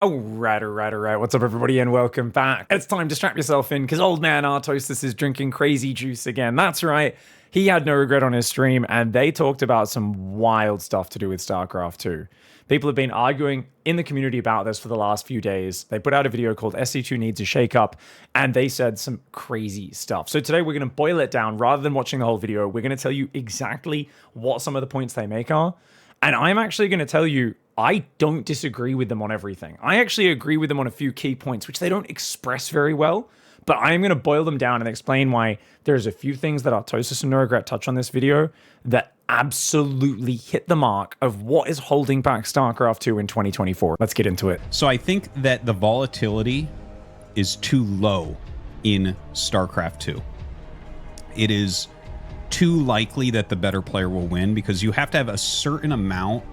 All right. What's up, everybody, and welcome back. It's time to strap yourself in because old man Artosis is drinking crazy juice again. That's right. He had no regret on his stream, and they talked about some wild stuff to do with StarCraft 2. People have been arguing in the community about this for the last few days. They put out a video called SC2 Needs a Shakeup, and they said some crazy stuff. So today we're going to boil it down. Rather than watching the whole video, we're going to tell you exactly what some of the points they make are. And I'm actually going to tell you, I don't disagree with them on everything. I actually agree with them on a few key points, which they don't express very well. But I'm going to boil them down and explain why there's a few things that Artosis and No Regret touch on this video that absolutely hit the mark of what is holding back StarCraft 2 in 2024. Let's get into it. So I think that the volatility is too low in StarCraft 2. It is too likely that the better player will win because you have to have a certain amount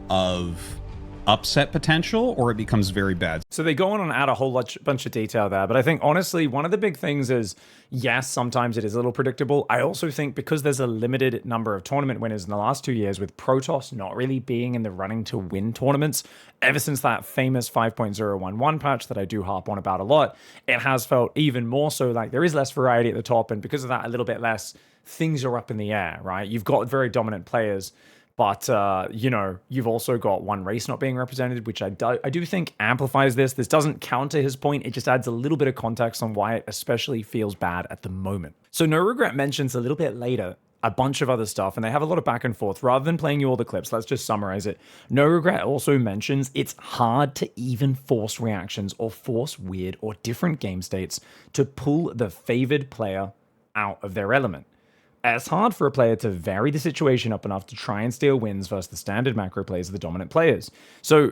of upset potential or it becomes very bad. So they go on and add a whole bunch of detail there, but I think honestly one of the big things is, yes, sometimes it is a little predictable. I also think because there's a limited number of tournament winners in the last 2 years, with Protoss not really being in the running to win tournaments ever since that famous 5.011 patch that I do harp on about a lot, it has felt even more so like there is less variety at the top, and because of that a little bit less, things are up in the air, right? You've got very dominant players, but, you know, you've also got one race not being represented, which I do think amplifies this. This doesn't counter his point. It just adds a little bit of context on why it especially feels bad at the moment. So No Regret mentions a little bit later a bunch of other stuff, and they have a lot of back and forth. Rather than playing you all the clips, let's just summarize it. No Regret also mentions it's hard to even force reactions or force weird or different game states to pull the favored player out of their element. It's hard for a player to vary the situation up enough to try and steal wins versus the standard macro plays of the dominant players. So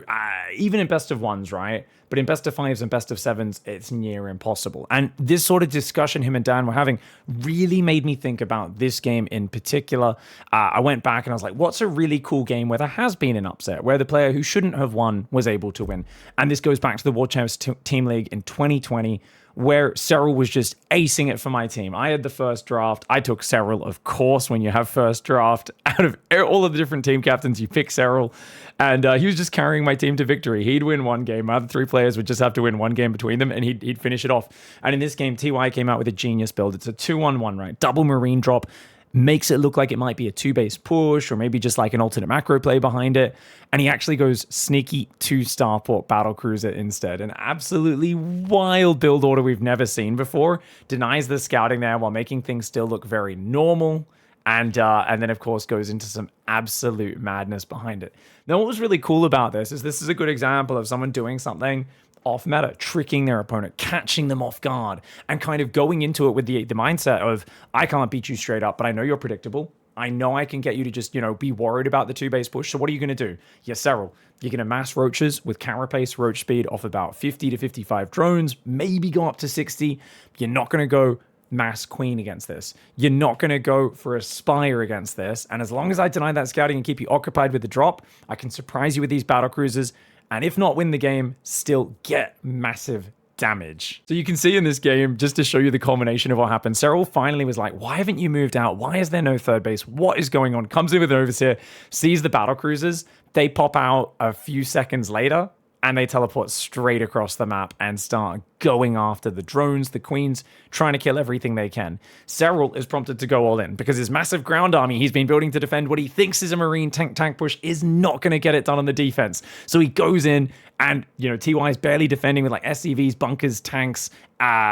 even in best of ones, right? But in best of fives and best of sevens, it's near impossible. And this sort of discussion him and Dan were having really made me think about this game in particular. I went back and I was like, what's a really cool game where there has been an upset, where the player who shouldn't have won was able to win? And this goes back to the World Champs Team League in 2020, where Serral was just acing it for my team. I had the first draft. I took Serral, of course. When you have first draft, out of all of the different team captains, you pick Serral. And he was just carrying my team to victory. He'd win one game. My other three players would just have to win one game between them, and he'd finish it off. And in this game, TY came out with a genius build. It's a 2-1-1, right? Double Marine drop. Makes it look like it might be a 2-base push or maybe just like an alternate macro play behind it. And he actually goes sneaky 2-starport battlecruiser instead. An absolutely wild build order we've never seen before. Denies the scouting there while making things still look very normal. And then, of course, goes into some absolute madness behind it. Now, what was really cool about this is a good example of someone doing something off meta, tricking their opponent, catching them off guard, and kind of going into it with the mindset of, I can't beat you straight up, but I know you're predictable. I know I can get you to just, be worried about the 2-base push. So what are you going to do? You're Serral. You're going to mass roaches with carapace roach speed off about 50 to 55 drones, maybe go up to 60. You're not going to go mass queen against this. You're not going to go for a spire against this. And as long as I deny that scouting and keep you occupied with the drop, I can surprise you with these battle cruisers. And if not win the game, still get massive damage. So you can see in this game, just to show you the culmination of what happened, Serral finally was like, why haven't you moved out? Why is there no third base? What is going on? Comes in with an overseer, sees the battle cruisers. They pop out a few seconds later, and they teleport straight across the map and start going after the drones, the queens, trying to kill everything they can. Serral is prompted to go all in because his massive ground army he's been building to defend what he thinks is a marine tank push is not going to get it done on the defense. So he goes in and, TY is barely defending with like SCVs, bunkers, tanks,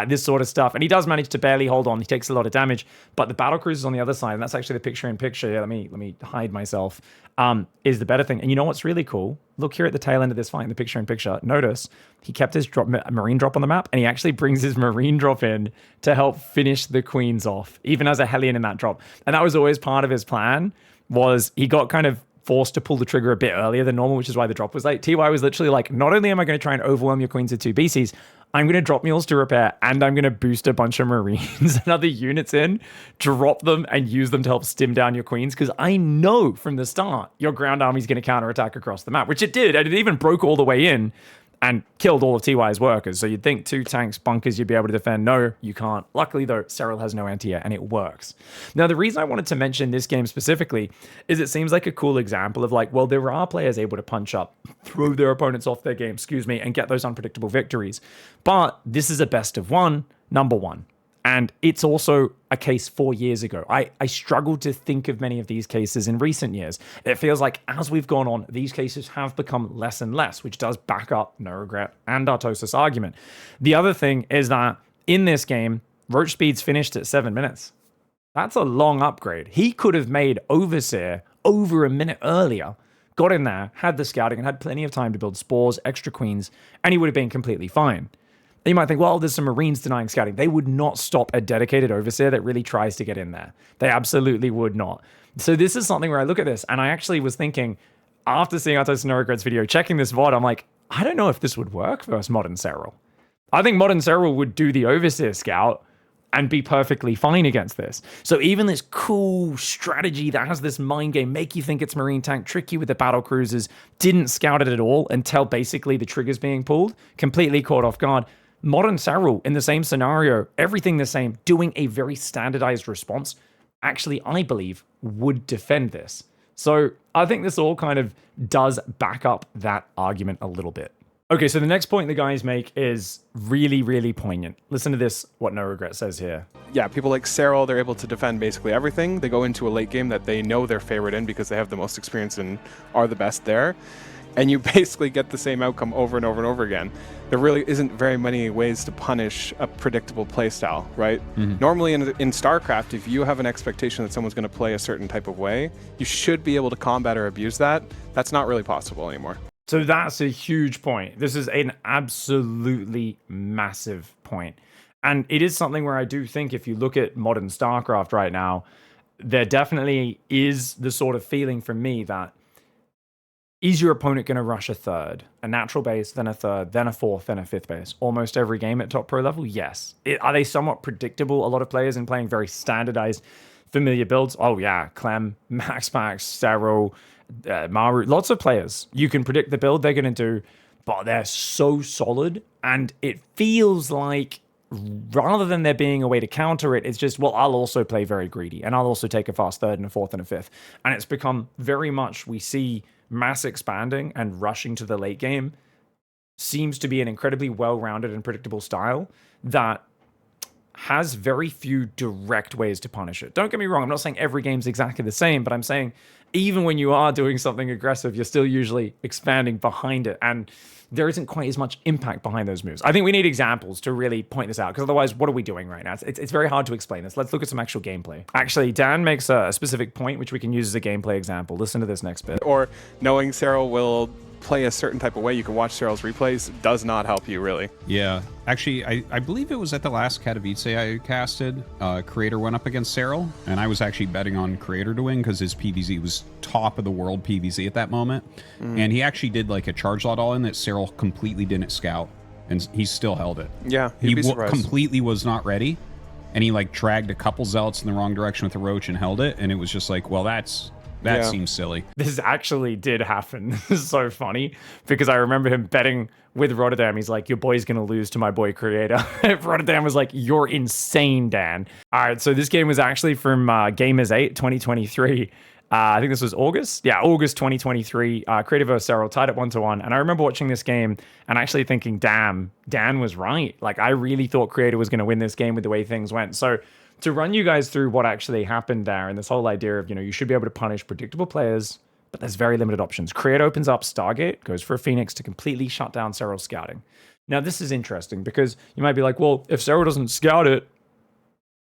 this sort of stuff. And he does manage to barely hold on. He takes a lot of damage, but the battle cruisers on the other side, and that's actually the picture-in-picture. Yeah, let me hide myself, is the better thing. And you know what's really cool? Look here at the tail end of this fight in the picture-in-picture. Notice he kept his marine drop on the map, and he actually brings his marine drop in to help finish the queens off, even as a Hellion in that drop. And that was always part of his plan, was he got kind of forced to pull the trigger a bit earlier than normal, which is why the drop was late. TY was literally like, not only am I going to try and overwhelm your queens with 2 BCs, I'm going to drop mules to repair, and I'm going to boost a bunch of marines and other units in, drop them, and use them to help stim down your queens, because I know from the start your ground army is going to counterattack across the map, which it did, and it even broke all the way in. and killed all of TY's workers. So you'd think 2 tanks, bunkers, you'd be able to defend. No, you can't. Luckily, though, Serral has no anti-air, and it works. Now, the reason I wanted to mention this game specifically is it seems like a cool example of like, well, there are players able to punch up, throw their opponents off their game, and get those unpredictable victories. But this is a best of one, number one. And it's also a case 4 years ago. I struggled to think of many of these cases in recent years. It feels like as we've gone on, these cases have become less and less, which does back up No Regret and Artosis' argument. The other thing is that in this game, Roach Speed's finished at 7 minutes. That's a long upgrade. He could have made Overseer over a minute earlier, got in there, had the scouting, and had plenty of time to build spores, extra queens, and he would have been completely fine. You might think, well, there's some Marines denying scouting. They would not stop a dedicated Overseer that really tries to get in there. They absolutely would not. So this is something where I look at this, and I actually was thinking, after seeing Artosis No Regrets video, checking this VOD, I'm like, I don't know if this would work versus Modern Serral. I think Modern Serral would do the Overseer scout and be perfectly fine against this. So even this cool strategy that has this mind game, make you think it's Marine tank, trick you with the battle cruisers, didn't scout it at all until basically the trigger's being pulled, completely caught off guard. Modern Serral, in the same scenario, everything the same, doing a very standardized response, actually, I believe, would defend this. So I think this all kind of does back up that argument a little bit. Okay, so the next point the guys make is really, really poignant. Listen to this, what No Regret says here. Yeah, people like Serral, they're able to defend basically everything. They go into a late game that they know they're favored in because they have the most experience and are the best there. And you basically get the same outcome over and over and over again. There really isn't very many ways to punish a predictable playstyle, right? Mm-hmm. Normally in StarCraft, if you have an expectation that someone's going to play a certain type of way, you should be able to combat or abuse that. That's not really possible anymore. So that's a huge point. This is an absolutely massive point. And it is something where I do think if you look at modern StarCraft right now, there definitely is the sort of feeling from me that is your opponent going to rush a third, a natural base, then a third, then a fourth, then a fifth base? Almost every game at top pro level? Yes. Are they somewhat predictable? A lot of players in playing very standardized, familiar builds? Oh yeah, Clem, Max, Serral, Maru, lots of players. You can predict the build they're going to do, but they're so solid, and it feels like rather than there being a way to counter it, it's just, well, I'll also play very greedy, and I'll also take a fast third and a fourth and a fifth. And it's become very much, we see mass expanding and rushing to the late game seems to be an incredibly well-rounded and predictable style that has very few direct ways to punish it. Don't get me wrong, I'm not saying every game's exactly the same, but I'm saying even when you are doing something aggressive, you're still usually expanding behind it, and there isn't quite as much impact behind those moves. I think we need examples to really point this out, because otherwise, what are we doing right now? It's very hard to explain this. Let's look at some actual gameplay. Actually, Dan makes a specific point, which we can use as a gameplay example. Listen to this next bit. Or knowing Serral will play a certain type of way, you can watch Serral's replays, does not help you, really. Yeah. Actually, I believe it was at the last Katowice I casted. Creator went up against Serral, and I was actually betting on Creator to win because his PVZ was top of the world PVZ at that moment. And he actually did like a charge lot all in that Serral completely didn't scout, and he still held it. Yeah, he completely was not ready, and he like dragged a couple zealots in the wrong direction with the roach and held it, and it was just like, well, that seems silly. This actually did happen. This is so funny because I remember him betting with Rotterdam. He's like, your boy's going to lose to my boy Creator. Rotterdam was like, you're insane, Dan. All right, so this game was actually from Gamers 8 2023. I think this was August. Yeah, August 2023. Creator vs. Serral tied at 1-1. And I remember watching this game and actually thinking, damn, Dan was right. Like, I really thought Creator was going to win this game with the way things went. So to run you guys through what actually happened there and this whole idea of, you should be able to punish predictable players, but there's very limited options. Creator opens up Stargate, goes for a Phoenix to completely shut down Serral's scouting. Now, this is interesting because you might be like, well, if Serral doesn't scout it,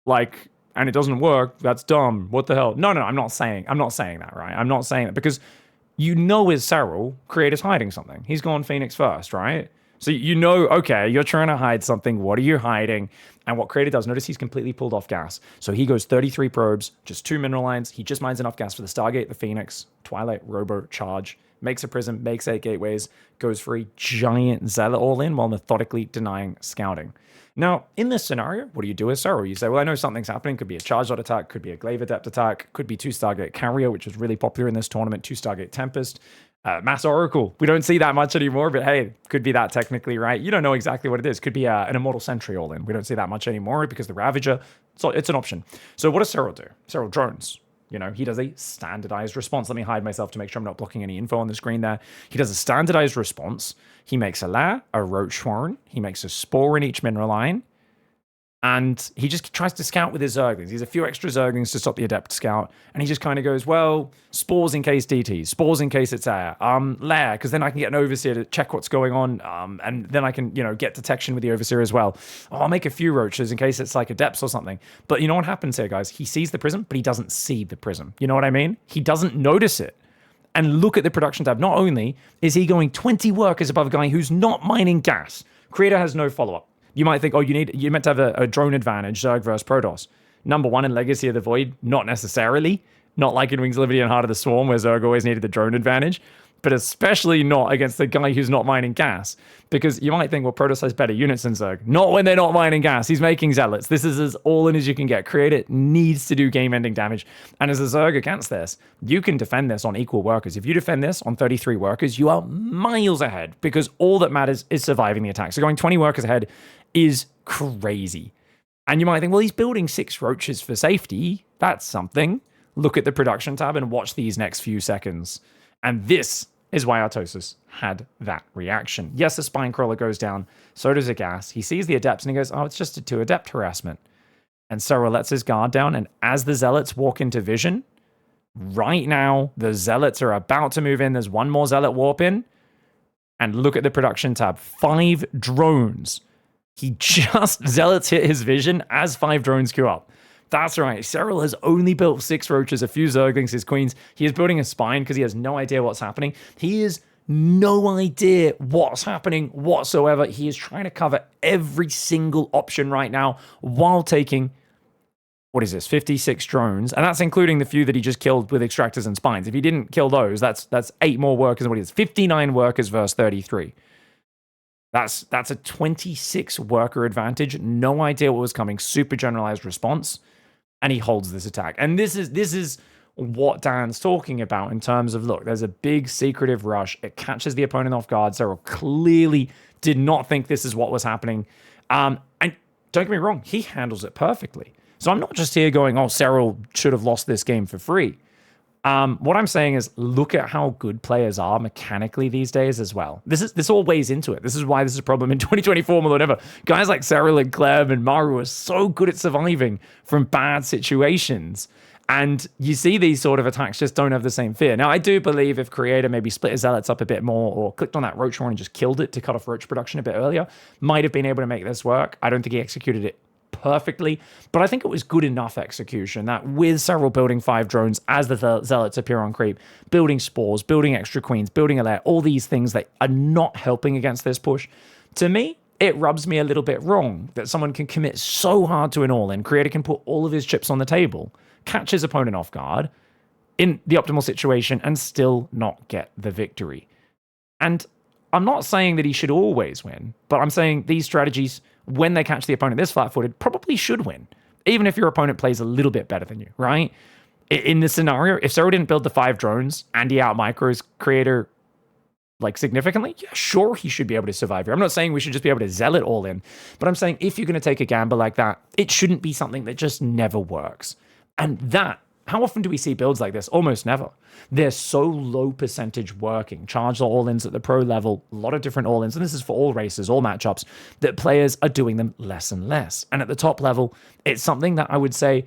and it doesn't work, that's dumb. What the hell? No, I'm not saying that, right? I'm not saying that because as Serral, Creator's hiding something. He's gone Phoenix first, right? So okay, you're trying to hide something. What are you hiding? And what Creator does, notice he's completely pulled off gas. So he goes 33 probes, just 2 mineral lines. He just mines enough gas for the Stargate, the Phoenix, Twilight, Robo, Charge, makes a Prism, makes 8 gateways, goes for a giant Zealot all-in while methodically denying scouting. Now, in this scenario, what do you do as Serral? You say, well, I know something's happening. Could be a Charge Dot attack, could be a Glaive Adept attack, could be 2 Stargate Carrier, which is really popular in this tournament, 2 Stargate Tempest. Mass Oracle. We don't see that much anymore, but hey, could be that technically, right? You don't know exactly what it is. Could be an Immortal Sentry all in. We don't see that much anymore because the Ravager, so it's an option. So what does Cyril do? Cyril drones. You know, he does a standardized response. Let me hide myself to make sure I'm not blocking any info on the screen there. He does a standardized response. He makes a lair, a roach swarm. He makes a spore in each mineral line. And he just tries to scout with his Zerglings. He's a few extra Zerglings to stop the Adept scout. And he just kind of goes, well, spores in case DTs, spores in case it's air, lair, because then I can get an Overseer to check what's going on. And then I can, get detection with the Overseer as well. Oh, I'll make a few Roaches in case it's like Adepts or something. But you know what happens here, guys? He sees the Prism, but he doesn't see the Prism. You know what I mean? He doesn't notice it. And look at the production tab. Not only is he going 20 workers above a guy who's not mining gas, Creator has no follow-up. You might think, you meant to have a drone advantage, Zerg versus Protoss. Number one in Legacy of the Void, not necessarily. Not like in Wings of Liberty and Heart of the Swarm, where Zerg always needed the drone advantage. But especially not against the guy who's not mining gas. Because you might think, well, Protoss has better units than Zerg. Not when they're not mining gas. He's making Zealots. This is as all in as you can get. Creator needs to do game-ending damage. And as a Zerg against this, you can defend this on equal workers. If you defend this on 33 workers, you are miles ahead. Because all that matters is surviving the attack. So going 20 workers ahead is crazy. And you might think, well, he's building 6 Roaches for safety. That's something. Look at the production tab and watch these next few seconds. And this is why Artosis had that reaction. Yes, the Spine Crawler goes down. So does a Gas. He sees the Adepts and he goes, oh, it's just a 2 Adept harassment. And Cyril lets his guard down. And as the Zealots walk into vision, right now, the Zealots are about to move in. There's one more Zealot warp in. And look at the production tab. 5 drones. He just Zealots hit his vision as 5 drones queue up. That's right. Cyril has only built 6 Roaches, a few Zerglings, his Queens. He is building a Spine because he has no idea what's happening. He has no idea what's happening whatsoever. He is trying to cover every single option right now while taking, 56 drones. And that's including the few that he just killed with Extractors and Spines. If he didn't kill those, that's 8 more workers than what he is. 59 workers versus 33. That's a 26 worker advantage. No idea what was coming. Super generalized response. And he holds this attack. And this is what Dan's talking about in terms of, look, there's a big secretive rush. It catches the opponent off guard. Cyril clearly did not think this is what was happening. And don't get me wrong, he handles it perfectly. So I'm not just here going, oh, Cyril should have lost this game for free. What I'm saying is, look at how good players are mechanically these days as well. This all weighs into it. This is why this is a problem in 2024 more than ever. Guys like Cyril and Clem and Maru are so good at surviving from bad situations. And you see these sort of attacks just don't have the same fear. Now, I do believe if Creator maybe split his Zealots up a bit more or clicked on that Roach horn and just killed it to cut off Roach production a bit earlier, might have been able to make this work. I don't think he executed it perfectly, but I think it was good enough execution that with Cyril building 5 drones as the Zealots appear on creep, building spores, building extra queens, building a lair, all these things that are not helping against this push, to me, it rubs me a little bit wrong that someone can commit so hard to an all-in, Creator can put all of his chips on the table, catch his opponent off guard in the optimal situation and still not get the victory. And I'm not saying that he should always win, but I'm saying these strategies, when they catch the opponent this flat-footed, probably should win, even if your opponent plays a little bit better than you, right? In this scenario, if Cyril didn't build the 5 drones and he out-micros Creator significantly, yeah, sure, he should be able to survive here. I'm not saying we should just be able to Zealot all in, but I'm saying if you're going to take a gamble like that, it shouldn't be something that just never works. And that, how often do we see builds like this? Almost never. They're so low percentage working. Charged all-ins at the pro level, a lot of different all-ins, and this is for all races, all matchups, that players are doing them less and less. And at the top level, it's something that I would say,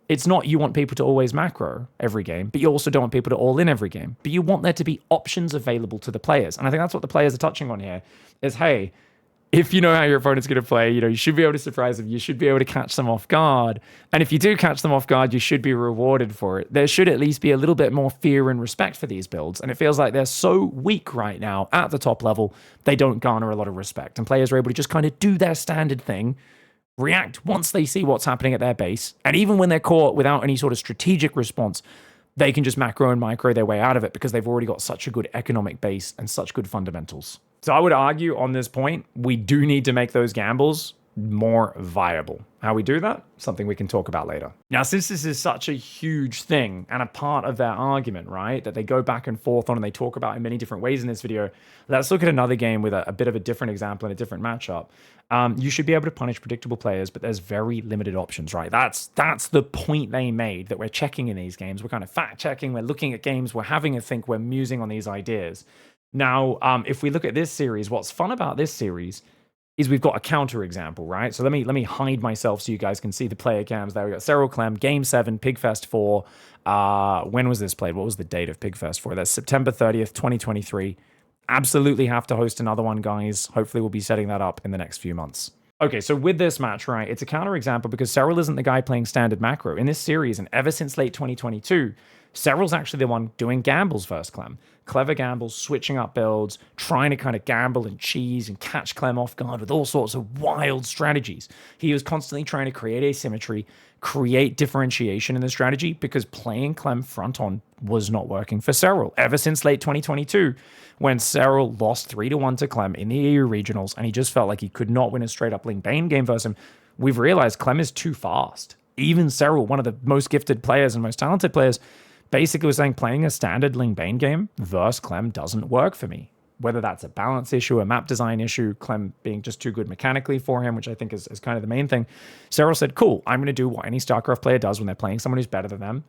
it's not you want people to always macro every game, but you also don't want people to all-in every game. But you want there to be options available to the players. And I think that's what the players are touching on here, is, hey, if you know how your opponent's going to play, you should be able to surprise them. You should be able to catch them off guard. And if you do catch them off guard, you should be rewarded for it. There should at least be a little bit more fear and respect for these builds. And it feels like they're so weak right now at the top level, they don't garner a lot of respect. And players are able to just kind of do their standard thing, react once they see what's happening at their base. And even when they're caught without any sort of strategic response, they can just macro and micro their way out of it because they've already got such a good economic base and such good fundamentals. So I would argue on this point, we do need to make those gambles more viable. How we do that? Something we can talk about later. Now, since this is such a huge thing and a part of their argument, right, that they go back and forth on and they talk about in many different ways in this video, let's look at another game with a bit of a different example and a different matchup. You should be able to punish predictable players, but there's very limited options, right? That's the point they made, that we're checking in these games. We're kind of fact checking, we're looking at games, we're having a think, we're musing on these ideas. Now, if we look at this series, what's fun about this series is we've got a counter example, right? So let me hide myself so you guys can see the player cams. There we got Cyril Clem, Game 7, Pigfest 4. When was this played? What was the date of Pigfest 4? That's September 30th, 2023. Absolutely have to host another one, guys. Hopefully we'll be setting that up in the next few months. Okay, so with this match, right, it's a counter example because Cyril isn't the guy playing standard macro. In this series, and ever since late 2022, Cyril's actually the one doing gambles versus Clem. Clever gambles, switching up builds, trying to kind of gamble and cheese and catch Clem off guard with all sorts of wild strategies. He was constantly trying to create asymmetry, create differentiation in the strategy, because playing Clem front on was not working for Cyril. Ever since late 2022, when Cyril lost 3-1 to Clem in the EU regionals, and he just felt like he could not win a straight up Ling Bane game versus him, we've realized Clem is too fast. Even Cyril, one of the most gifted players and most talented players, basically was saying playing a standard Ling Bane game versus Clem doesn't work for me. Whether that's a balance issue, a map design issue, Clem being just too good mechanically for him, which I think is kind of the main thing. Cyril said, cool, I'm going to do what any StarCraft player does when they're playing someone who's better than them.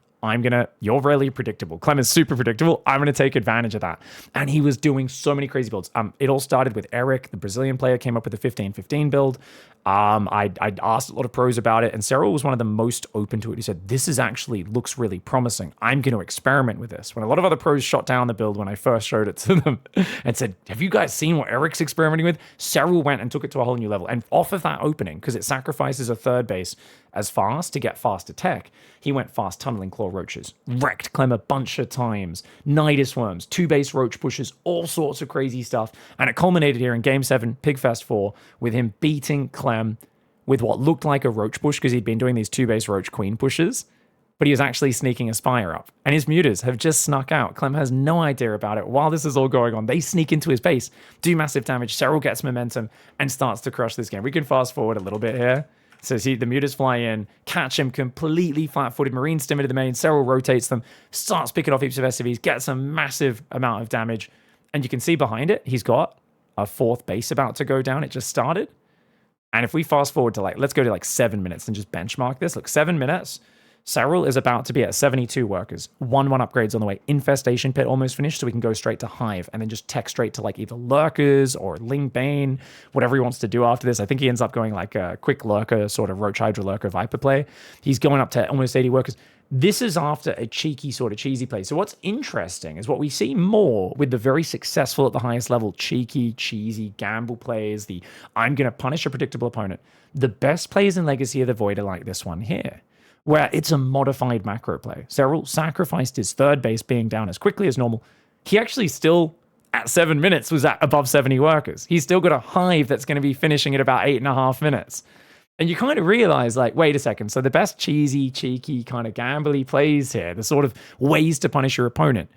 You're really predictable. Clem is super predictable. I'm going to take advantage of that. And he was doing so many crazy builds. It all started with Eric, the Brazilian player, came up with the 15-15 build. I asked a lot of pros about it, and Cyril was one of the most open to it. He said, this is actually looks really promising. I'm going to experiment with this. When a lot of other pros shot down the build when I first showed it to them and said, have you guys seen what Eric's experimenting with? Cyril went and took it to a whole new level. And off of that opening, because it sacrifices a third base as fast to get faster tech, he went fast tunneling claw roaches, wrecked Clem a bunch of times, Nidus worms, 2-base roach pushes, all sorts of crazy stuff. And it culminated here in Game 7, Pigfest 4, with him beating Clem with what looked like a roach push, because he'd been doing these 2-base roach queen pushes, but he was actually sneaking a Spire up. And his muters have just snuck out. Clem has no idea about it. While this is all going on, they sneak into his base, do massive damage. Cyril gets momentum and starts to crush this game. We can fast forward a little bit here. So see the muters fly in, catch him completely flat-footed, Marine stim into the main, Cyril rotates them, starts picking off heaps of SCVs, gets a massive amount of damage. And you can see behind it, he's got a 4th base about to go down. It just started. And if we fast forward to let's go to 7 minutes and just benchmark this. Look, 7 minutes. Cyril is about to be at 72 workers. 1-1 upgrades on the way. Infestation Pit almost finished, so we can go straight to Hive and then just tech straight to either Lurkers or Ling Bane, whatever he wants to do after this. I think he ends up going a quick Lurker, sort of Roach Hydra Lurker Viper play. He's going up to almost 80 workers. This is after a cheeky sort of cheesy play. So what's interesting is what we see more with the very successful at the highest level, cheeky, cheesy, gamble plays, the I'm going to punish a predictable opponent. The best plays in Legacy of the Void are like this one here, where it's a modified macro play. Cyril sacrificed his 3rd base being down as quickly as normal. He actually still, at 7 minutes, was at above 70 workers. He's still got a Hive that's going to be finishing at about 8.5 minutes. And you kind of realize, wait a second. So the best cheesy, cheeky, kind of gambly plays here, the sort of ways to punish your opponent,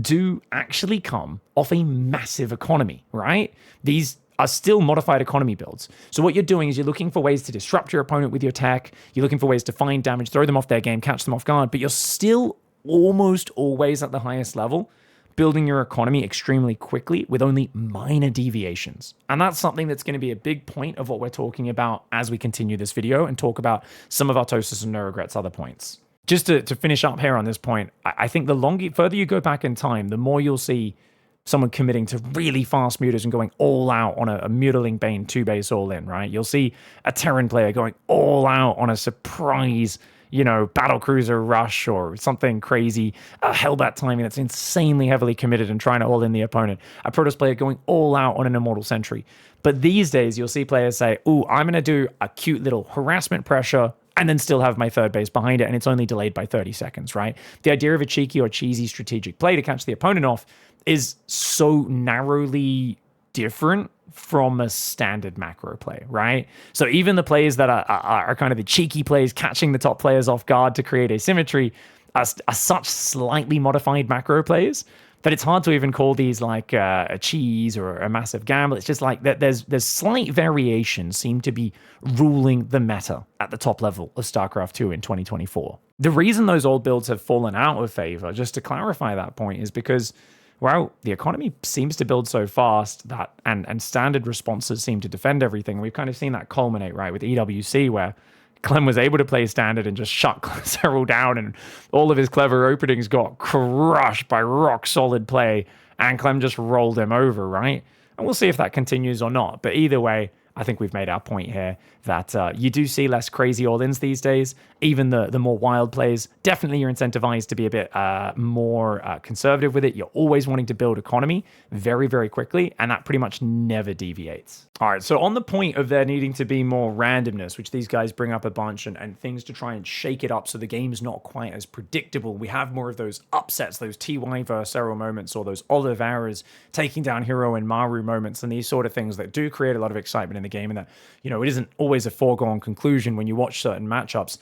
do actually come off a massive economy, right? These are still modified economy builds. So what you're doing is you're looking for ways to disrupt your opponent with your tech. You're looking for ways to find damage, throw them off their game, catch them off guard, but you're still almost always at the highest level, building your economy extremely quickly with only minor deviations. And that's something that's going to be a big point of what we're talking about as we continue this video and talk about some of our Tosis and No Regrets other points. Just to finish up here on this point, I think the further you go back in time, the more you'll see someone committing to really fast muters and going all out on a Mutiling Bane 2-base all in, right? You'll see a Terran player going all out on a surprise, battlecruiser rush or something crazy, a Hellbat timing that's insanely heavily committed and trying to all in the opponent, a Protoss player going all out on an Immortal Sentry. But these days, you'll see players say, ooh, I'm going to do a cute little harassment pressure and then still have my 3rd base behind it, and it's only delayed by 30 seconds, right? The idea of a cheeky or cheesy strategic play to catch the opponent off is so narrowly different from a standard macro play, right? So even the plays that are kind of the cheeky plays, catching the top players off guard to create asymmetry, are such slightly modified macro plays that it's hard to even call these like a cheese or a massive gamble. It's just like that there's slight variations seem to be ruling the meta at the top level of StarCraft 2 in 2024. The reason those old builds have fallen out of favor, just to clarify that point, is because, well, the economy seems to build so fast that and standard responses seem to defend everything. We've kind of seen that culminate, right, with EWC, where Clem was able to play standard and just shut Cyril down, and all of his clever openings got crushed by rock solid play, and Clem just rolled him over, right? And we'll see if that continues or not. But either way, I think we've made our point here that you do see less crazy all-ins these days. Even the more wild plays, definitely you're incentivized to be a bit more conservative with it. You're always wanting to build economy very, very quickly, and that pretty much never deviates. All right, so on the point of there needing to be more randomness, which these guys bring up a bunch, and things to try and shake it up so the game's not quite as predictable. We have more of those upsets, those TY versus Errol moments, or those Oliveras taking down Hero and Maru moments, and these sort of things that do create a lot of excitement in the game, and that, you know, it isn't always a foregone conclusion when you watch certain matchups.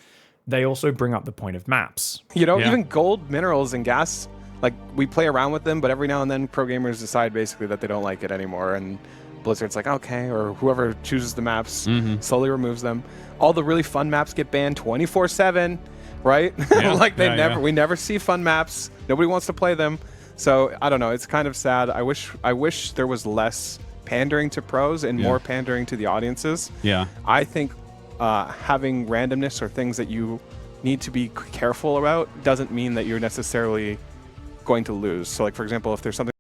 They also bring up the point of maps. You know, even gold minerals and gas, like, we play around with them, but every now and then pro gamers decide basically that they don't like it anymore, and Blizzard's like, okay, or whoever chooses the maps slowly removes them. All the really fun maps get banned 24/7, right? Yeah, like we never see fun maps. Nobody wants to play them. So I don't know. It's kind of sad. I wish there was less pandering to pros and more pandering to the audiences. Yeah. I think having randomness or things that you need to be careful about doesn't mean that you're necessarily going to lose. So, like, for example, if there's something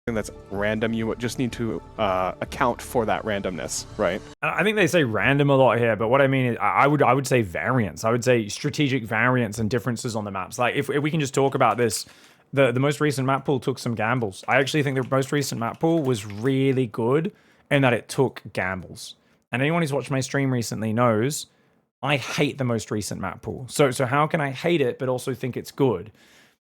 that's random, you just need to account for that randomness, right? I think they say random a lot here, but what I mean is I would say variance. I would say strategic variance and differences on the maps. Like, if we can just talk about this, the most recent map pool took some gambles. I actually think the most recent map pool was really good in that it took gambles. And anyone who's watched my stream recently knows I hate the most recent map pool. So how can I hate it but also think it's good?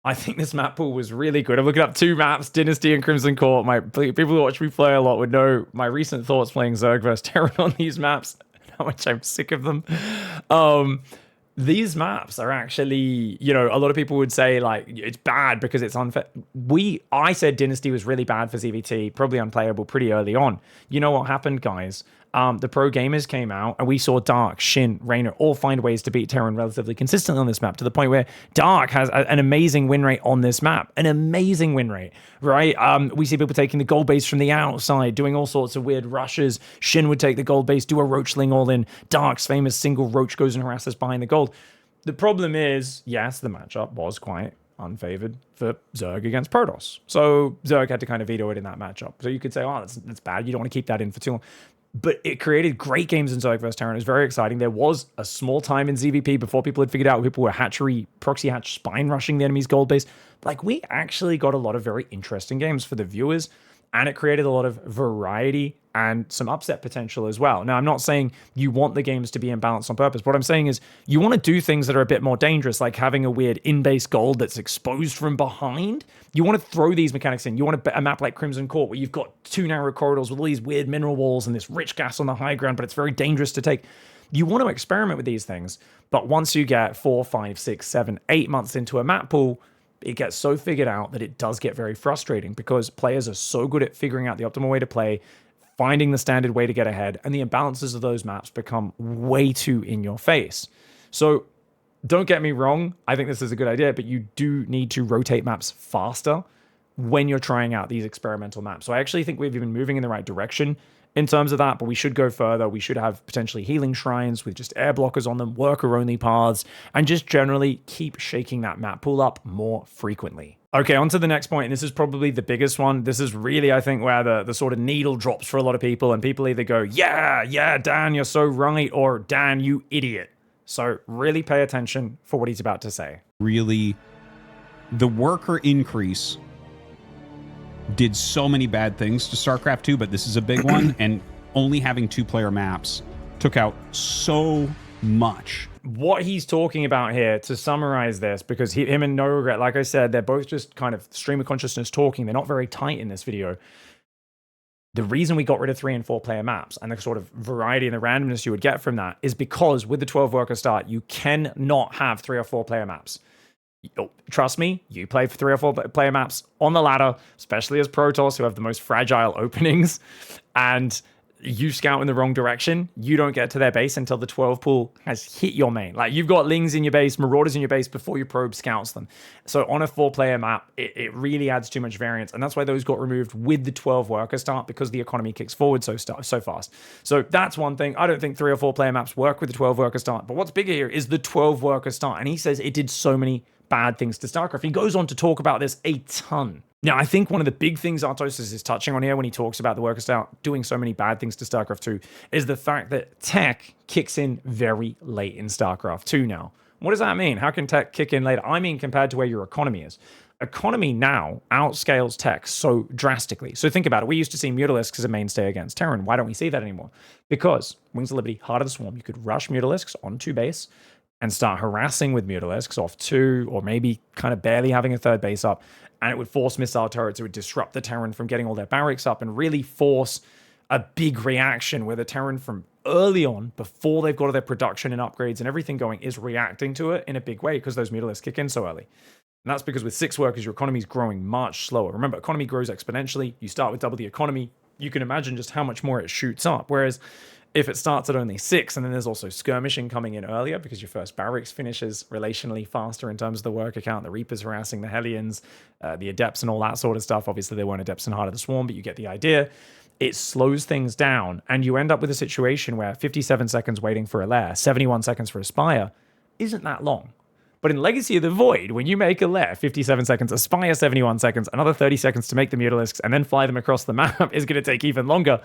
I think this map pool was really good. I'm looking up two maps, Dynasty and Crimson Court. People who watch me play a lot would know my recent thoughts playing Zerg vs Terran on these maps, how much I'm sick of them. These maps are actually, you know, a lot of people would say, like, it's bad because it's unfair. I said Dynasty was really bad for ZVT, probably unplayable pretty early on. You know what happened, guys? The pro gamers came out, and we saw Dark, Shin, Reynor all find ways to beat Terran relatively consistently on this map, to the point where Dark has an amazing win rate on this map. An amazing win rate, right? We see people taking the gold base from the outside, doing all sorts of weird rushes. Shin would take the gold base, do a roachling all in. Dark's famous single roach goes and harasses behind the gold. The problem is, yes, the matchup was quite unfavored for Zerg against Protoss. So Zerg had to kind of veto it in that matchup. So you could say, oh, that's bad. You don't want to keep that in for too long. But it created great games in Zerg vs Terran. It was very exciting. There was a small time in ZVP before people had figured out people were proxy hatch spine rushing the enemy's gold base. Like, we actually got a lot of very interesting games for the viewers, and it created a lot of variety and some upset potential as well. Now, I'm not saying you want the games to be imbalanced on purpose. What I'm saying is you want to do things that are a bit more dangerous, like having a weird in-base gold that's exposed from behind. You want to throw these mechanics in. You want a map like Crimson Court, where you've got two narrow corridors with all these weird mineral walls and this rich gas on the high ground, but it's very dangerous to take. You want to experiment with these things, but once you get 4, 5, 6, 7, 8 months into a map pool, it gets so figured out that it does get very frustrating, because players are so good at figuring out the optimal way to play, finding the standard way to get ahead, and the imbalances of those maps become way too in your face. So don't get me wrong, I think this is a good idea, but you do need to rotate maps faster when you're trying out these experimental maps. So I actually think we've been moving in the right direction in terms of that, but we should go further. We should have potentially healing shrines with just air blockers on them, worker-only paths, and just generally keep shaking that map pool up more frequently. Okay, on to the next point, and this is probably the biggest one. This is really, I think, where the sort of needle drops for a lot of people, and people either go, yeah, Dan, you're so right, or Dan, you idiot. So really pay attention for what he's about to say. Really, the worker increase did so many bad things to StarCraft 2, but this is a big one, and only having 2-player maps took out so much. What he's talking about here, to summarize this, because him and No Regret, like I said, they're both just kind of stream of consciousness talking. They're not very tight in this video. The reason we got rid of 3 and 4-player maps and the sort of variety and the randomness you would get from that is because with the 12 worker start, you cannot have 3 or 4-player maps. Trust me, you play for 3 or 4 player maps on the ladder, especially as Protoss, who have the most fragile openings, and you scout in the wrong direction, you don't get to their base until the 12 pool has hit your main. Like, you've got Lings in your base, Marauders in your base before your probe scouts them. So on a 4-player map, it really adds too much variance, and that's why those got removed with the 12 worker start, because the economy kicks forward so fast. So that's one thing. I don't think 3 or 4-player maps work with the 12 worker start, but what's bigger here is the 12 worker start, and he says it did so many bad things to StarCraft. He goes on to talk about this a ton. Now, I think one of the big things Artos is touching on here when he talks about the worker start doing so many bad things to StarCraft 2 is the fact that tech kicks in very late in StarCraft 2 now. What does that mean? How can tech kick in later? I mean, compared to where your economy is. Economy now outscales tech so drastically. So think about it. We used to see Mutalisks as a mainstay against Terran. Why don't we see that anymore? Because Wings of Liberty, Heart of the Swarm, you could rush Mutalisks onto base and start harassing with Mutalisks off 2, or maybe kind of barely having a 3rd base up, and it would force missile turrets. It would disrupt the Terran from getting all their barracks up and really force a big reaction where the Terran from early on, before they've got all their production and upgrades and everything going, is reacting to it in a big way because those Mutalisks kick in so early. And that's because with 6 workers, your economy is growing much slower. Remember, economy grows exponentially. You start with double the economy. You can imagine just how much more it shoots up. Whereas if it starts at only 6, and then there's also skirmishing coming in earlier because your first barracks finishes relationally faster in terms of the worker count, the Reapers harassing the Hellions, the Adepts and all that sort of stuff. Obviously, they weren't Adepts in Heart of the Swarm, but you get the idea. It slows things down, and you end up with a situation where 57 seconds waiting for a lair, 71 seconds for a Spire, isn't that long. But in Legacy of the Void, when you make a lair, 57 seconds, a Spire, 71 seconds, another 30 seconds to make the Mutalisks, and then fly them across the map is going to take even longer.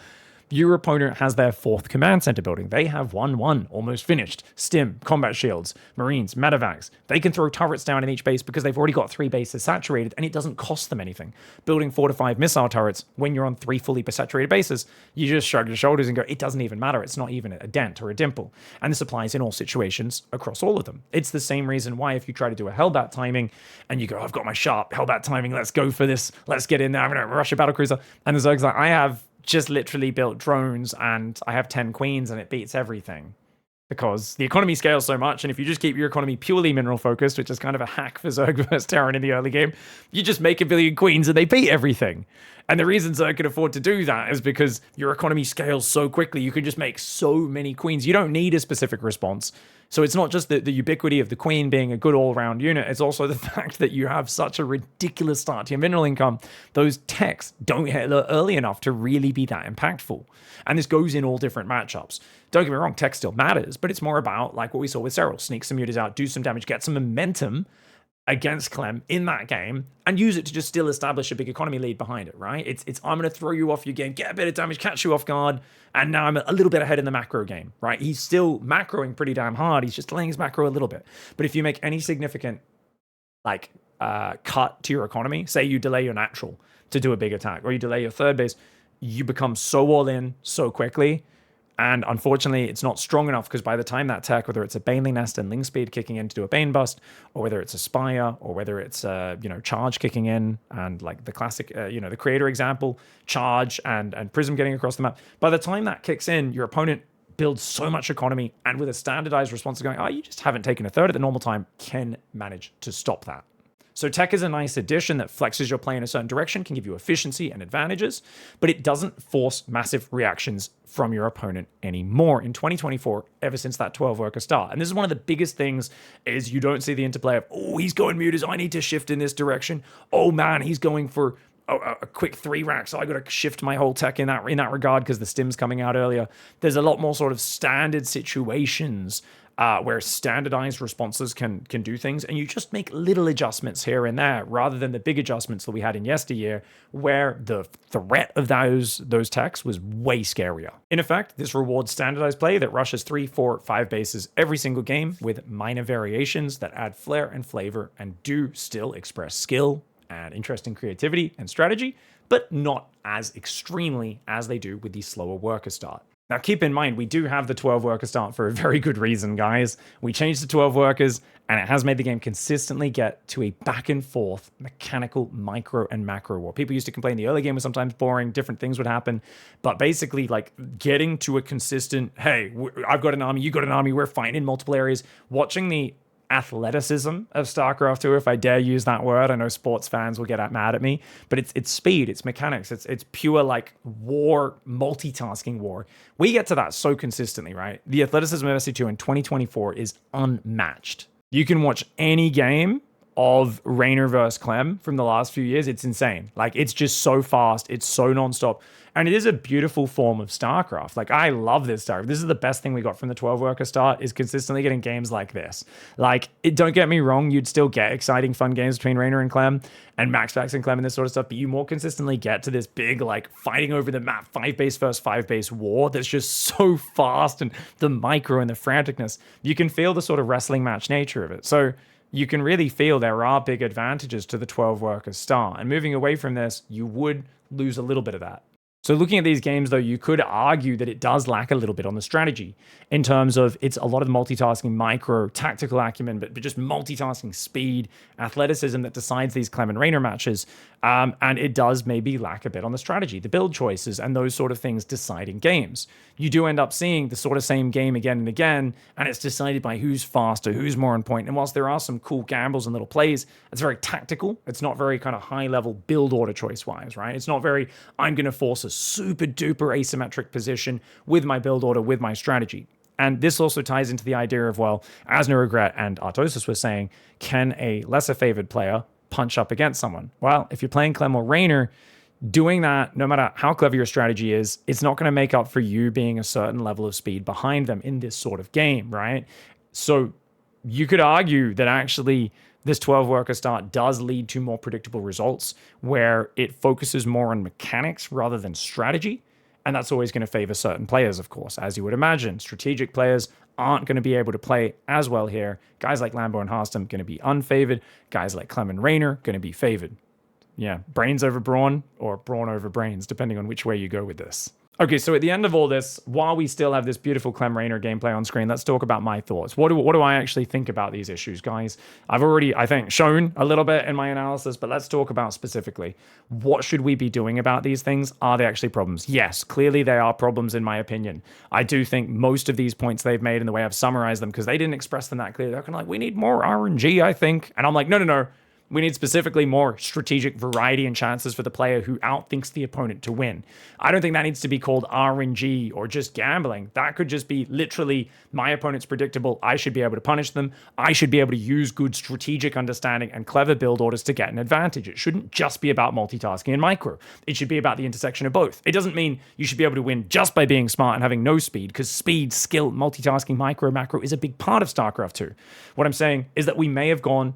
Your opponent has their 4th command center building. They have 1-1 almost finished. Stim, combat shields, Marines, medevacs. They can throw turrets down in each base because they've already got 3 bases saturated, and it doesn't cost them anything. Building 4 to 5 missile turrets when you're on 3 fully saturated bases, you just shrug your shoulders and go, it doesn't even matter. It's not even a dent or a dimple. And this applies in all situations across all of them. It's the same reason why if you try to do a Hellbat timing and you go, I've got my sharp Hellbat timing, let's go for this. Let's get in there. I'm going to rush a battlecruiser. And the Zerg's like, I have just literally built drones and I have 10 queens and it beats everything because the economy scales so much. And if you just keep your economy purely mineral focused, which is kind of a hack for Zerg versus Terran in the early game, you just make a billion queens and they beat everything. And the reason Zerg can afford to do that is because your economy scales so quickly. You can just make so many queens. You don't need a specific response. So it's not just the ubiquity of the queen being a good all-round unit. It's also the fact that you have such a ridiculous start to your mineral income. Those techs don't hit early enough to really be that impactful. And this goes in all different matchups. Don't get me wrong, tech still matters, but it's more about, like what we saw with Cyril, sneak some mutas out, do some damage, get some momentum against Clem in that game and use it to just still establish a big economy lead behind it, right? It's I'm going to throw you off your game, get a bit of damage, catch you off guard, and now I'm a little bit ahead in the macro game, right? He's still macroing pretty damn hard. He's just delaying his macro a little bit. But if you make any significant cut to your economy, say you delay your natural to do a big attack, or you delay your 3rd base, you become so all in so quickly. And unfortunately, it's not strong enough because by the time that tech, whether it's a Baneling Nest and Ling Speed kicking in to do a Bane Bust, or whether it's a Spire, or whether it's Charge kicking in, and like the classic, the Creator example, Charge and Prism getting across the map, by the time that kicks in, your opponent builds so much economy, and with a standardized response going, you just haven't taken a 3rd at the normal time, can manage to stop that. So tech is a nice addition that flexes your play in a certain direction, can give you efficiency and advantages, but it doesn't force massive reactions from your opponent anymore in 2024, ever since that 12 worker start. And this is one of the biggest things is you don't see the interplay of, he's going mutas, I need to shift in this direction. Oh man, he's going for a quick 3 rack, so I got to shift my whole tech in that regard because the stim's coming out earlier. There's a lot more sort of standard situations where standardized responses can do things, and you just make little adjustments here and there rather than the big adjustments that we had in yesteryear where the threat of those techs was way scarier. In effect, this rewards standardized play that rushes 3, 4, 5 bases every single game with minor variations that add flair and flavor and do still express skill and interesting creativity and strategy, but not as extremely as they do with the slower worker start. Now, keep in mind, we do have the 12 worker start for a very good reason, guys. We changed to 12 workers, and it has made the game consistently get to a back and forth mechanical micro and macro war. People used to complain the early game was sometimes boring, different things would happen, but basically, like, getting to a consistent, hey, I've got an army, you got an army, we're fighting in multiple areas, watching the athleticism of StarCraft 2, if I dare use that word. I know sports fans will get mad at me, but it's speed, it's mechanics, it's pure like war, multitasking war. We get to that so consistently, right? The athleticism of SC2 in 2024 is unmatched. You can watch any game of Raynor versus Clem from the last few years. It's insane. Like, it's just so fast. It's so nonstop. And it is a beautiful form of StarCraft. Like, I love this StarCraft. This is the best thing we got from the 12 worker start, is consistently getting games like this. Like, don't get me wrong, you'd still get exciting, fun games between Raynor and Clem and Max Fax and Clem and this sort of stuff, but you more consistently get to this big, like, fighting over the map, 5-base versus 5-base war that's just so fast, and the micro and the franticness. You can feel the sort of wrestling match nature of it. So you can really feel there are big advantages to the 12 worker start. And moving away from this, you would lose a little bit of that. So looking at these games, though, you could argue that it does lack a little bit on the strategy in terms of it's a lot of the multitasking, micro, tactical acumen, but just multitasking, speed, athleticism that decides these Clem and Raynor matches. And it does maybe lack a bit on the strategy, the build choices, and those sort of things deciding games. You do end up seeing the sort of same game again and again, and it's decided by who's faster, who's more on point. And whilst there are some cool gambles and little plays, it's very tactical. It's not very kind of high level build order choice wise, right? It's not very, I'm going to force a super duper asymmetric position with my build order, with my strategy. And this also ties into the idea of, well, as No Regret and Artosis were saying, can a lesser favored player punch up against someone? Well, if you're playing Clem or Raynor, doing that, no matter how clever your strategy is, it's not going to make up for you being a certain level of speed behind them in this sort of game, right? So you could argue that actually this 12 worker start does lead to more predictable results where it focuses more on mechanics rather than strategy. And that's always going to favor certain players, of course, as you would imagine. Strategic players aren't going to be able to play as well here. Guys like Lambo and Harstam going to be unfavored. Guys like Clem and Raynor going to be favored. Yeah, brains over brawn or brawn over brains, depending on which way you go with this. Okay, so at the end of all this, while we still have this beautiful Clem Raynor gameplay on screen, let's talk about my thoughts. What do I actually think about these issues, guys? I've already, I think, shown a little bit in my analysis, but let's talk about specifically. What should we be doing about these things? Are they actually problems? Yes, clearly they are problems in my opinion. I do think most of these points they've made in the way I've summarized them, because they didn't express them that clearly. They're kind of like, we need more RNG, I think. And I'm like, no. We need specifically more strategic variety and chances for the player who outthinks the opponent to win. I don't think that needs to be called RNG or just gambling. That could just be literally, my opponent's predictable. I should be able to punish them. I should be able to use good strategic understanding and clever build orders to get an advantage. It shouldn't just be about multitasking and micro. It should be about the intersection of both. It doesn't mean you should be able to win just by being smart and having no speed, because speed, skill, multitasking, micro, macro is a big part of StarCraft 2. What I'm saying is that we may have gone,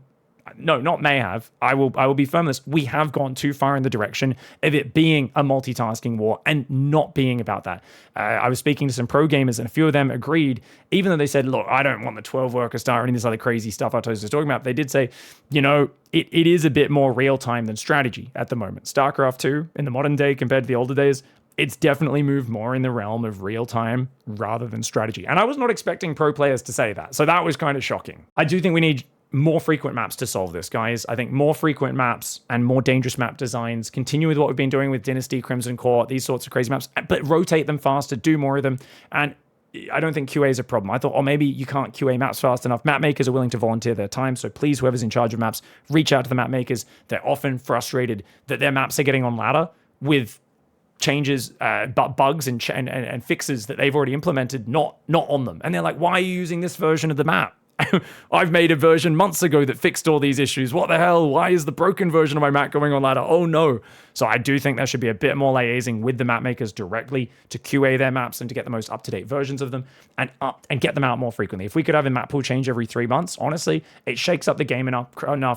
no, not may have. I will be firm on this. We have gone too far in the direction of it being a multitasking war and not being about that. I was speaking to some pro gamers, and a few of them agreed, even though they said, look, I don't want the 12 worker start or any of this other crazy stuff Artosis was talking about. They did say, it is a bit more real time than strategy at the moment. StarCraft 2 in the modern day compared to the older days, it's definitely moved more in the realm of real time rather than strategy. And I was not expecting pro players to say that. So that was kind of shocking. I do think we need more frequent maps to solve this, guys. I think more frequent maps and more dangerous map designs, continue with what we've been doing with Dynasty, Crimson Core, these sorts of crazy maps, but rotate them faster, do more of them. And I don't think QA is a problem. I thought, maybe you can't QA maps fast enough. Map makers are willing to volunteer their time. So please, whoever's in charge of maps, reach out to the map makers. They're often frustrated that their maps are getting on ladder with changes, bugs and fixes that they've already implemented, not on them. And they're like, why are you using this version of the map? I've made a version months ago that fixed all these issues. What the hell? Why is the broken version of my map going on ladder? Oh no. So I do think there should be a bit more liaising with the map makers directly to QA their maps and to get the most up-to-date versions of them and get them out more frequently. If we could have a map pool change every 3 months, honestly, it shakes up the game enough,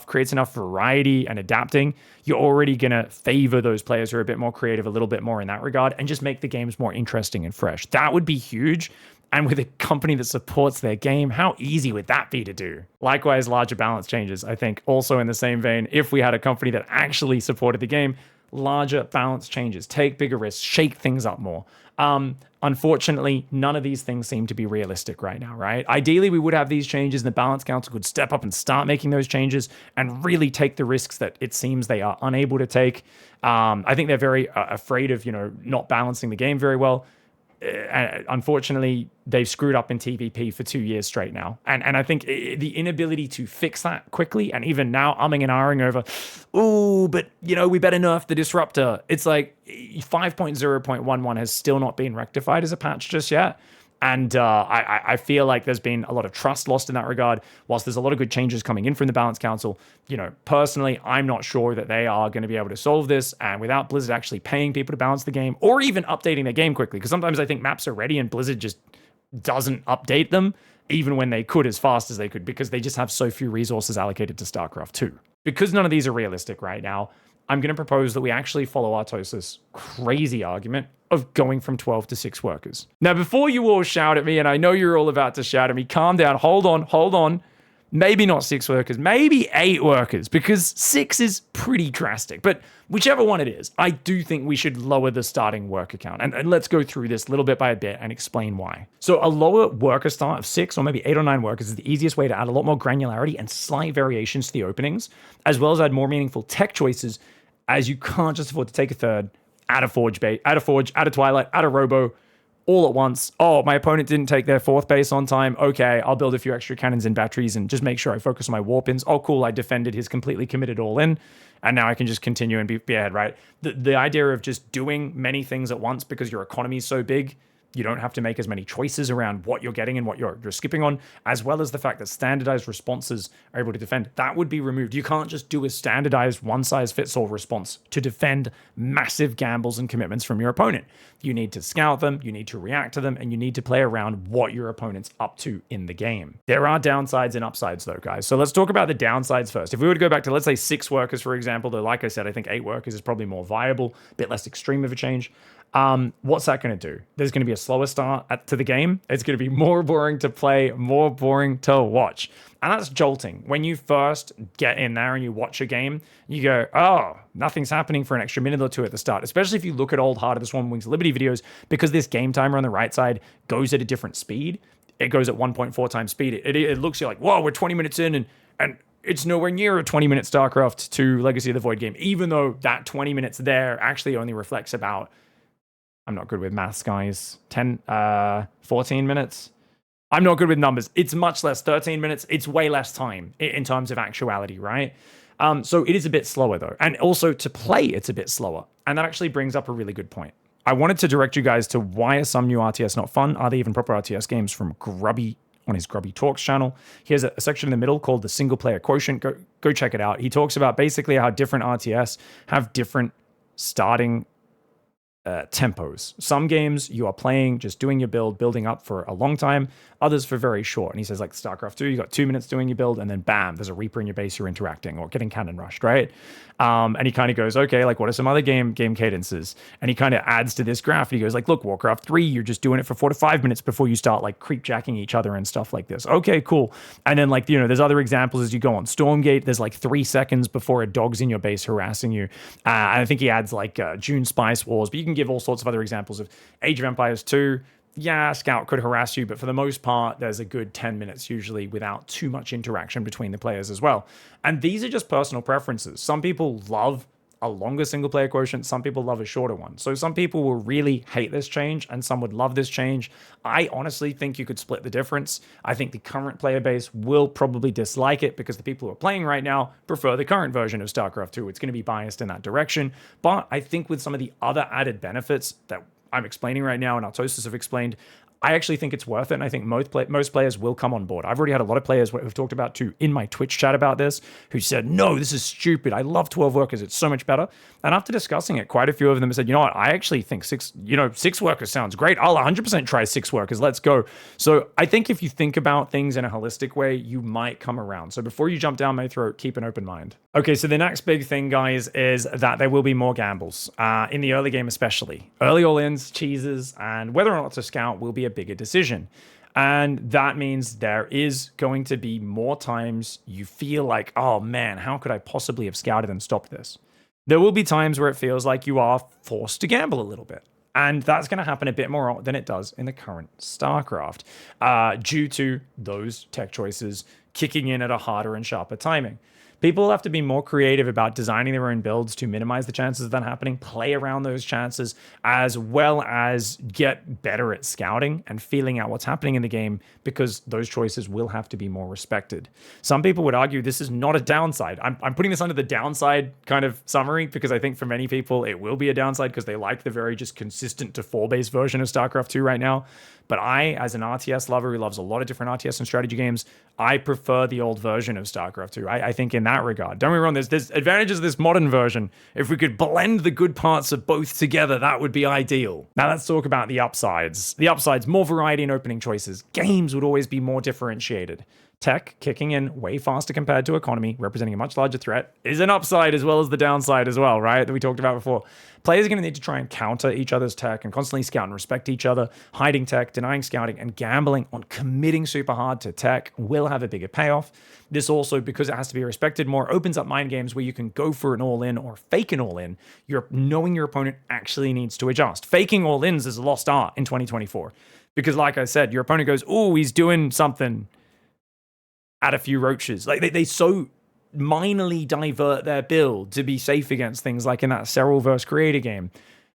creates enough variety and adapting. You're already going to favor those players who are a bit more creative, a little bit more in that regard, and just make the games more interesting and fresh. That would be huge. And with a company that supports their game, how easy would that be to do? Likewise, larger balance changes. I think also in the same vein, if we had a company that actually supported the game, larger balance changes, take bigger risks, shake things up more. Unfortunately, none of these things seem to be realistic right now, right? Ideally, we would have these changes and the Balance Council could step up and start making those changes and really take the risks that it seems they are unable to take. I think they're very afraid of, not balancing the game very well. unfortunately, they've screwed up in TVP for 2 years straight now. And I think the inability to fix that quickly, and even now umming and ahhing over, but we better nerf the disruptor. It's like 5.0.11 has still not been rectified as a patch just yet. And I feel like there's been a lot of trust lost in that regard. Whilst there's a lot of good changes coming in from the Balance Council, personally, I'm not sure that they are going to be able to solve this. And without Blizzard actually paying people to balance the game, or even updating their game quickly, because sometimes I think maps are ready and Blizzard just doesn't update them, even when they could as fast as they could, because they just have so few resources allocated to StarCraft 2. Because none of these are realistic right now, I'm going to propose that we actually follow Artosis' crazy argument of going from 12 to 6 workers. Now, before you all shout at me, and I know you're all about to shout at me, calm down, hold on. Maybe not 6 workers, maybe 8 workers, because 6 is pretty drastic. But whichever one it is, I do think we should lower the starting worker count. And let's go through this little bit by bit and explain why. So a lower worker start of 6 or maybe 8 or 9 workers is the easiest way to add a lot more granularity and slight variations to the openings, as well as add more meaningful tech choices, as you can't just afford to take a third, add a Forge, add a Twilight, add a Robo, all at once. Oh, my opponent didn't take their 4th base on time. Okay, I'll build a few extra cannons and batteries and just make sure I focus on my warp-ins. Oh, cool, I defended his completely committed all in, and now I can just continue and be ahead, right? The idea of just doing many things at once because your economy is so big, you don't have to make as many choices around what you're getting and what you're skipping on, as well as the fact that standardized responses are able to defend. That would be removed. You can't just do a standardized one-size-fits-all response to defend massive gambles and commitments from your opponent. You need to scout them, you need to react to them, and you need to play around what your opponent's up to in the game. There are downsides and upsides though, guys. So let's talk about the downsides first. If we were to go back to, let's say, 6 workers, for example, though, like I said, I think 8 workers is probably more viable, a bit less extreme of a change. What's that going to do? There's going to be a slower start to the game. It's going to be more boring to play, more boring to watch. And that's jolting. When you first get in there and you watch a game, you go, oh, nothing's happening for an extra minute or 2 at the start, especially if you look at old Heart of the Swarm Wings Liberty videos, because this game timer on the right side goes at a different speed. It goes at 1.4 times speed. It looks like, whoa, we're 20 minutes in and it's nowhere near a 20-minute StarCraft 2 Legacy of the Void game, even though that 20 minutes there actually only reflects about, I'm not good with maths, guys, 14 minutes. I'm not good with numbers. It's much less, 13 minutes. It's way less time in terms of actuality, right? So it is a bit slower though. And also to play, it's a bit slower. And that actually brings up a really good point. I wanted to direct you guys to why are some new RTS not fun? Are they even proper RTS games from Grubby on his Grubby Talks channel? He has a section in the middle called the single player quotient. Go check it out. He talks about basically how different RTS have different starting tempos. Some games you are playing, just doing your build, building up for a long time, others for very short. And he says, like StarCraft 2, you got 2 minutes doing your build, and then bam, there's a Reaper in your base, you're interacting or getting cannon rushed, right? And he kind of goes, okay, like what are some other game cadences? And he kind of adds to this graph. And he goes like, look, Warcraft 3, you're just doing it for 4 to 5 minutes before you start like creep jacking each other and stuff like this. Okay, cool. And then like, there's other examples as you go on Stormgate, there's like 3 seconds before a dog's in your base harassing you. And I think he adds like June Spice Wars, but you can give all sorts of other examples of Age of Empires 2. Yeah, Scout could harass you, but for the most part, there's a good 10 minutes usually without too much interaction between the players as well. And these are just personal preferences. Some people love a longer single player quotient, some people love a shorter one. So some people will really hate this change and some would love this change. I honestly think you could split the difference. I think the current player base will probably dislike it because the people who are playing right now prefer the current version of StarCraft 2. It's going to be biased in that direction. But I think with some of the other added benefits that I'm explaining right now and Artosis have explained, I actually think it's worth it, and I think most players will come on board. I've already had a lot of players who've talked about too in my Twitch chat about this, who said, no, this is stupid. I love 12 workers. It's so much better. And after discussing it, quite a few of them said, you know what, I actually think 6 workers sounds great. I'll 100% try 6 workers. Let's go. So I think if you think about things in a holistic way, you might come around. So before you jump down my throat, keep an open mind. Okay, so the next big thing, guys, is that there will be more gambles, in the early game especially. Early all-ins, cheeses, and whether or not to scout will be a bigger decision. And that means there is going to be more times you feel like, oh man, how could I possibly have scouted and stopped this? There will be times where it feels like you are forced to gamble a little bit. And that's going to happen a bit more than it does in the current StarCraft, due to those tech choices kicking in at a harder and sharper timing. People have to be more creative about designing their own builds to minimize the chances of that happening, play around those chances, as well as get better at scouting and feeling out what's happening in the game, because those choices will have to be more respected. Some people would argue this is not a downside. I'm putting this under the downside kind of summary because I think for many people it will be a downside because they like the very just consistent to 4-based version of StarCraft 2 right now. But I, as an RTS lover who loves a lot of different RTS and strategy games, I prefer the old version of StarCraft 2. I think in that regard, don't get me wrong, there's advantages of this modern version. If we could blend the good parts of both together, that would be ideal. Now let's talk about the upsides. The upsides, more variety in opening choices. Games would always be more differentiated. Tech kicking in way faster compared to economy, representing a much larger threat, is an upside as well as the downside as well, right? That we talked about before. Players are going to need to try and counter each other's tech and constantly scout and respect each other. Hiding tech, denying scouting, and gambling on committing super hard to tech will have a bigger payoff. This also, because it has to be respected more, opens up mind games where you can go for an all-in or fake an all-in. You're knowing your opponent actually needs to adjust. Faking all-ins is a lost art in 2024. Because like I said, your opponent goes, oh, he's doing something. Add a few roaches. Like they so minorly divert their build to be safe against things like in that Serral versus Creator game.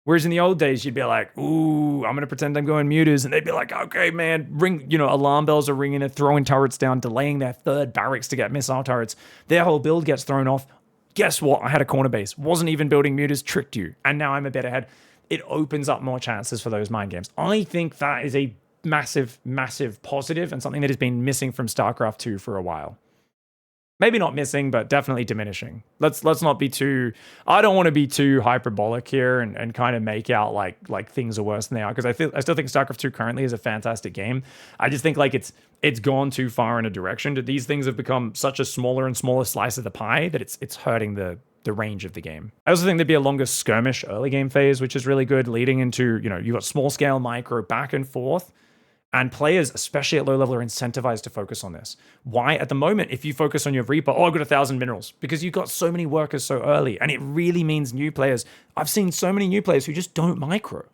Whereas in the old days, you'd be like, ooh, I'm going to pretend I'm going mutas. And they'd be like, okay, man, alarm bells are ringing, they're throwing turrets down, delaying their third barracks to get missile turrets. Their whole build gets thrown off. Guess what? I had a corner base. Wasn't even building mutas, tricked you. And now I'm a bit ahead. It opens up more chances for those mind games. I think that is a massive, massive positive and something that has been missing from StarCraft 2 for a while. Maybe not missing, but definitely diminishing. Let's not be too... I don't want to be too hyperbolic here and kind of make out like things are worse than they are, because I still think StarCraft 2 currently is a fantastic game. I just think like it's gone too far in a direction. That these things have become such a smaller and smaller slice of the pie that it's hurting the range of the game. I also think there'd be a longer skirmish early game phase, which is really good, leading into, you've got small scale, micro, back and forth. And players, especially at low level, are incentivized to focus on this. Why? At the moment, if you focus on your Reaper, I've got 1,000 minerals, because you've got so many workers so early. And it really means new players. I've seen so many new players who just don't micro.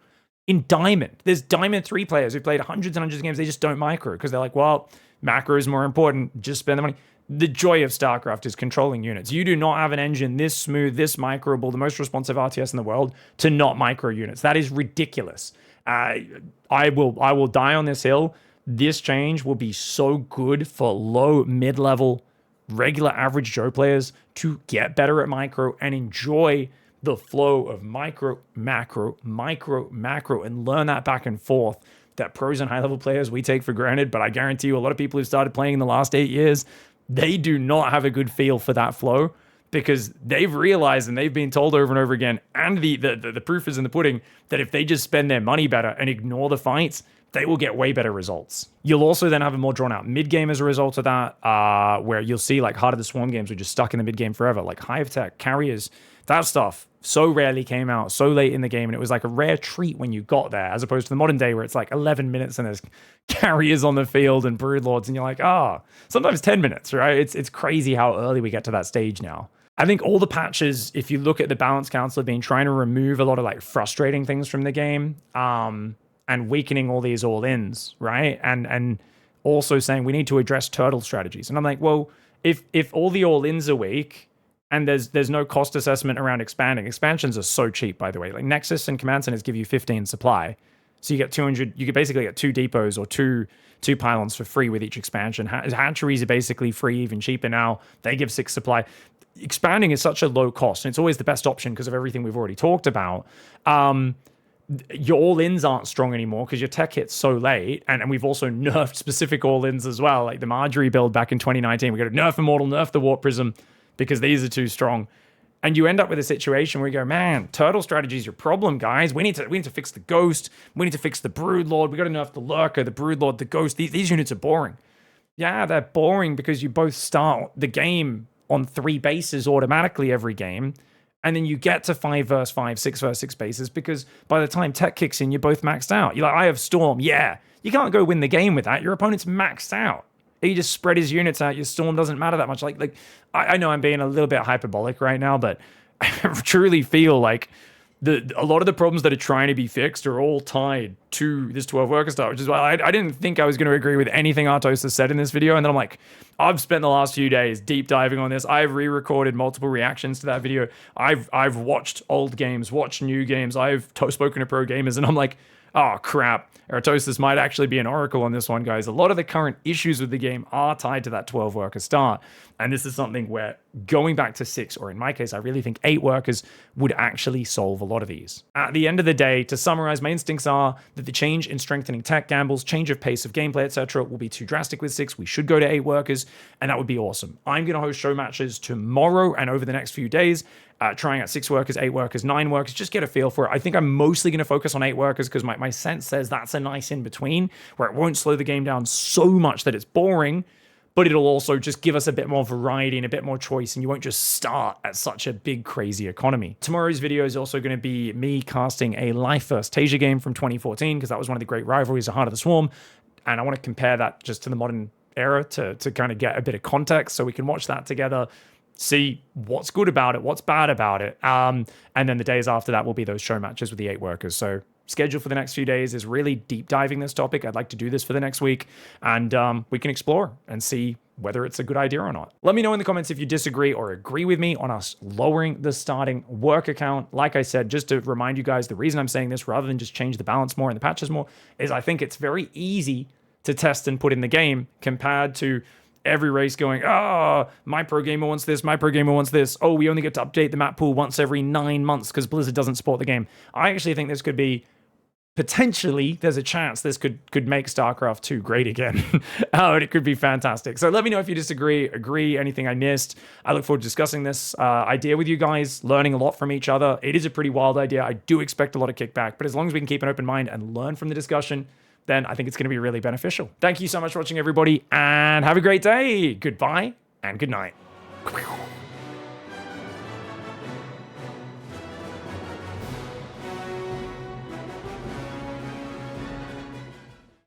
In Diamond, there's Diamond 3 players who played hundreds and hundreds of games. They just don't micro because they're like, well, macro is more important. Just spend the money. The joy of StarCraft is controlling units. You do not have an engine this smooth, this microable, the most responsive RTS in the world to not micro units. That is ridiculous. I will die on this hill. This change will be so good for low, mid-level, regular average Joe players to get better at micro and enjoy the flow of micro, macro, micro, macro, and learn that back and forth that pros and high-level players we take for granted. But I guarantee you a lot of people who started playing in the last 8 years, they do not have a good feel for that flow, because they've realized and they've been told over and over again, and the proof is in the pudding, that if they just spend their money better and ignore the fights, they will get way better results. You'll also then have a more drawn out mid game as a result of that, where you'll see like Heart of the Swarm games are just stuck in the mid game forever, like Hive Tech, Carriers, that stuff so rarely came out so late in the game, and it was like a rare treat when you got there, as opposed to the modern day where it's like 11 minutes and there's Carriers on the field and Broodlords, and you're like, sometimes 10 minutes, right? It's crazy how early we get to that stage now. I think all the patches, if you look at the Balance Council, have been trying to remove a lot of like frustrating things from the game, and weakening all these all-ins, right? And also saying we need to address turtle strategies. And I'm like, well, if all the all-ins are weak and there's no cost assessment around expanding, expansions are so cheap, by the way. Like Nexus and Command Centers give you 15 supply. So you get 200, you could basically get 2 depots or two pylons for free with each expansion. Hatcheries are basically free, even cheaper now. They give 6 supply. Expanding is such a low cost, and it's always the best option because of everything we've already talked about. Your all-ins aren't strong anymore because your tech hits so late, and we've also nerfed specific all-ins as well, like the Marjorie build back in 2019. We got to nerf Immortal, nerf the Warp Prism, because these are too strong. And you end up with a situation where you go, man, turtle strategy is your problem, guys. We need to fix the Ghost. We need to fix the Broodlord. We got to nerf the Lurker, the Broodlord, the Ghost. These units are boring. Yeah, they're boring because you both start the game on 3 bases automatically every game, and then you get to 5 versus 5, 6 versus 6 bases, because by the time tech kicks in, you're both maxed out. You're like, I have Storm. Yeah, you can't go win the game with that. Your opponent's maxed out. He just spread his units out. Your Storm doesn't matter that much. Like I know I'm being a little bit hyperbolic right now, but I truly feel like a lot of the problems that are trying to be fixed are all tied to this 12 worker start, which is why I didn't think I was going to agree with anything Artos has said in this video. And then I'm like, I've spent the last few days deep diving on this. I've re-recorded multiple reactions to that video. I've watched old games, watched new games. I've spoken to pro gamers, and I'm like, oh crap, Artosis might actually be an oracle on this one, guys. A lot of the current issues with the game are tied to that 12 worker start. And this is something where going back to 6, or in my case, I really think 8 workers would actually solve a lot of these. At the end of the day, to summarize, my instincts are that the change in strengthening tech gambles, change of pace of gameplay, etc. will be too drastic with 6. We should go to 8 workers, and that would be awesome. I'm going to host show matches tomorrow and over the next few days, trying out 6 workers, 8 workers, 9 workers, just get a feel for it. I think I'm mostly going to focus on 8 workers because my sense says that's a nice in-between where it won't slow the game down so much that it's boring, but it'll also just give us a bit more variety and a bit more choice, and you won't just start at such a big, crazy economy. Tomorrow's video is also going to be me casting a Life First Tasia game from 2014, because that was one of the great rivalries of Heart of the Swarm, and I want to compare that just to the modern era to kind of get a bit of context so we can watch that together, see what's good about it, what's bad about it, and then the days after that will be those show matches with the 8 workers. So schedule for the next few days is really deep diving this topic. I'd like to do this for the next week, and we can explore and see whether it's a good idea or not. Let me know in the comments if you disagree or agree with me on us lowering the starting worker count. Like I said, just to remind you guys, the reason I'm saying this rather than just change the balance more and the patches more is I think it's very easy to test and put in the game compared to every race going, oh, my pro gamer wants this, my pro gamer wants this. Oh, we only get to update the map pool once every 9 months because Blizzard doesn't support the game. I actually think this could be, potentially, there's a chance this could make StarCraft 2 great again. And it could be fantastic. So let me know if you disagree, agree, anything I missed. I look forward to discussing this idea with you guys, learning a lot from each other. It is a pretty wild idea. I do expect a lot of kickback, but as long as we can keep an open mind and learn from the discussion, then I think it's going to be really beneficial. Thank you so much for watching, everybody, and have a great day. Goodbye and good night.